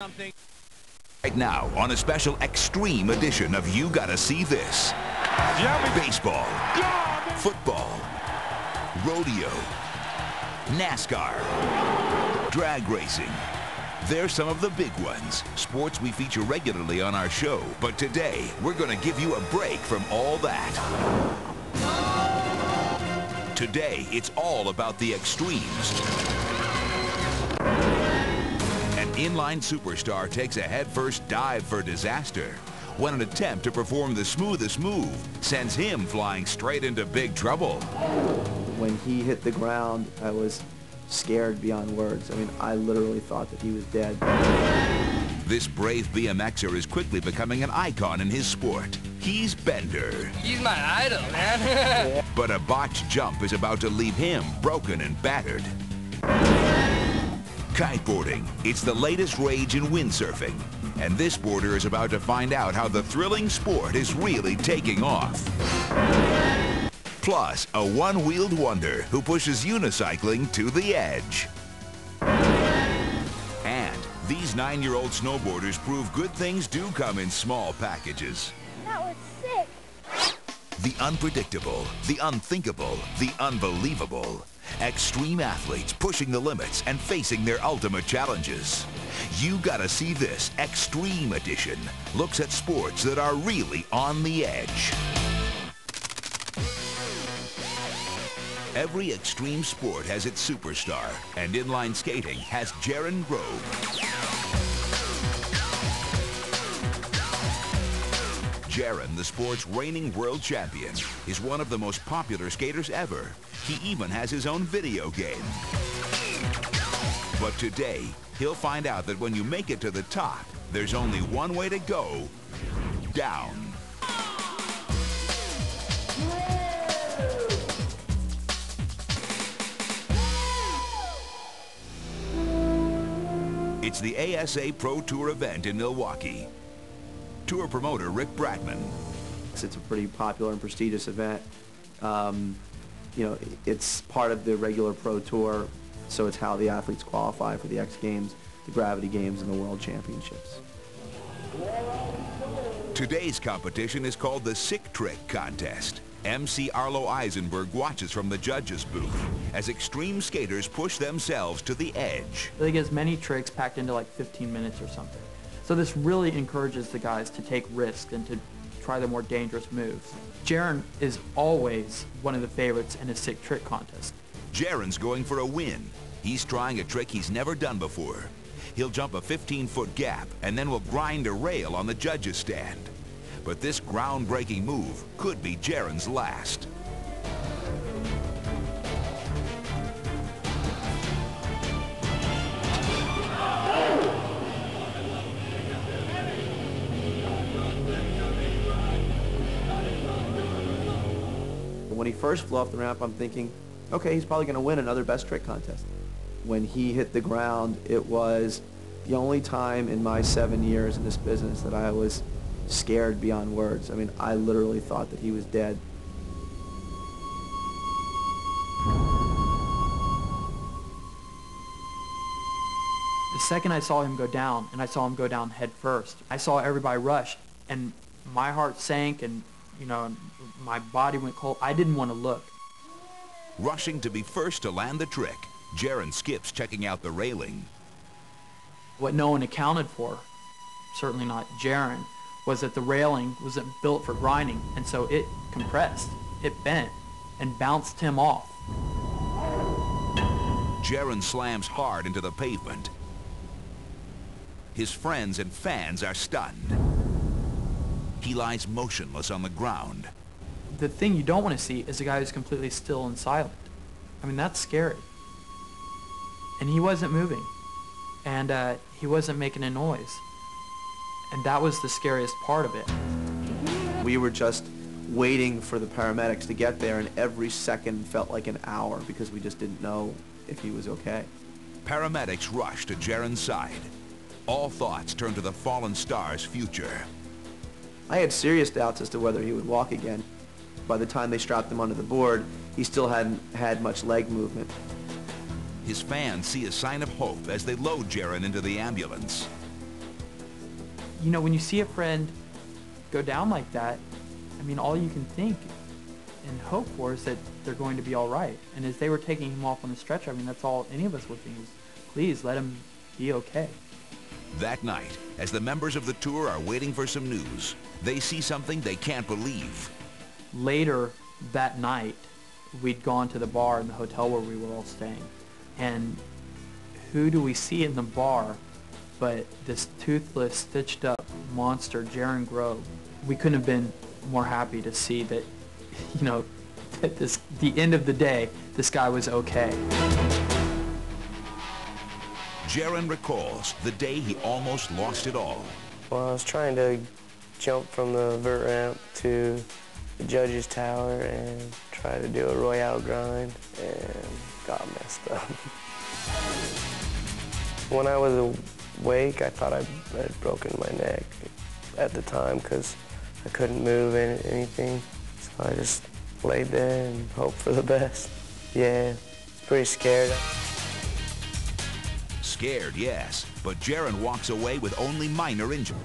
Something. Right now on a special extreme edition of You Gotta See This. Baseball, football, rodeo, NASCAR, drag racing. They're some of the big ones, sports we feature regularly on our show. But today, we're going to give you a break from all that. Today, it's all about the extremes. An inline superstar takes a headfirst dive for disaster when an attempt to perform the smoothest move sends him flying straight into big trouble. When he hit the ground, I was scared beyond words. I mean, I literally thought that he was dead. This brave BMXer is quickly becoming an icon in his sport. He's Bender. He's my idol, man. But a botched jump is about to leave him broken and battered. Kiteboarding. It's the latest rage in windsurfing. And this boarder is about to find out how the thrilling sport is really taking off. Plus, a one-wheeled wonder who pushes unicycling to the edge. And these 9-year-old snowboarders prove good things do come in small packages. That was sick. The unpredictable, the unthinkable, the unbelievable. Extreme athletes pushing the limits and facing their ultimate challenges. You Gotta See This Extreme Edition looks at sports that are really on the edge. Every extreme sport has its superstar, and inline skating has Jaren Grob. Jaren, the sport's reigning world champion, is one of the most popular skaters ever. He even has his own video game. But today, he'll find out that when you make it to the top, there's only one way to go: down. It's the ASA Pro Tour event in Milwaukee. Tour promoter Rick Bratman. It's a pretty popular and prestigious event. You know, it's part of the regular Pro Tour, so it's how the athletes qualify for the X Games, the Gravity Games, and the World Championships. Today's competition is called the Sick Trick Contest. MC Arlo Eisenberg watches from the judges' booth as extreme skaters push themselves to the edge. They get as many tricks packed into like 15 minutes or something. So this really encourages the guys to take risks and to try the more dangerous moves. Jaren is always one of the favorites in a sick trick contest. Jaren's going for a win. He's trying a trick he's never done before. He'll jump a 15-foot gap and then will grind a rail on the judges' stand. But this groundbreaking move could be Jaren's last. When he first flew off the ramp, I'm thinking, okay, he's probably going to win another best trick contest. When he hit the ground, it was the only time in my 7 years in this business that I was scared beyond words. I mean, I literally thought that he was dead. The second I saw him go down, and I saw him go down head first, I saw everybody rush, and my heart sank, and you know, my body went cold. I didn't want to look. Rushing to be first to land the trick, Jaren skips checking out the railing. What no one accounted for, certainly not Jaren, was that the railing wasn't built for grinding, and so it compressed, it bent, and bounced him off. Jaren slams hard into the pavement. His friends and fans are stunned. He lies motionless on the ground. The thing you don't want to see is a guy who's completely still and silent. I mean, that's scary. And he wasn't moving. And he wasn't making a noise. And that was the scariest part of it. We were just waiting for the paramedics to get there, and every second felt like an hour because we just didn't know if he was okay. Paramedics rush to Jaren's side. All thoughts turn to the fallen star's future. I had serious doubts as to whether he would walk again. By the time they strapped him onto the board, he still hadn't had much leg movement. His fans see a sign of hope as they load Jaren into the ambulance. you know, when you see a friend go down like that, I mean, all you can think and hope for is that they're going to be all right. And as they were taking him off on the stretcher, I mean, that's all any of us would think is, please let him be okay. That night, as the members of the tour are waiting for some news, they see something they can't believe. Later that night, we'd gone to the bar in the hotel where we were all staying. And who do we see in the bar but this toothless, stitched up monster, Jaren Grob. We couldn't have been more happy to see that, you know, at the end of the day, this guy was okay. Jaren recalls the day he almost lost it all. Well, I was trying to jump from the vert ramp to the judge's tower and try to do a royale grind and got messed up. When I was awake, I thought I had broken my neck at the time because I couldn't move anything. So I just laid there and hoped for the best. Yeah, pretty scared. Scared, yes, but Jaren walks away with only minor injury.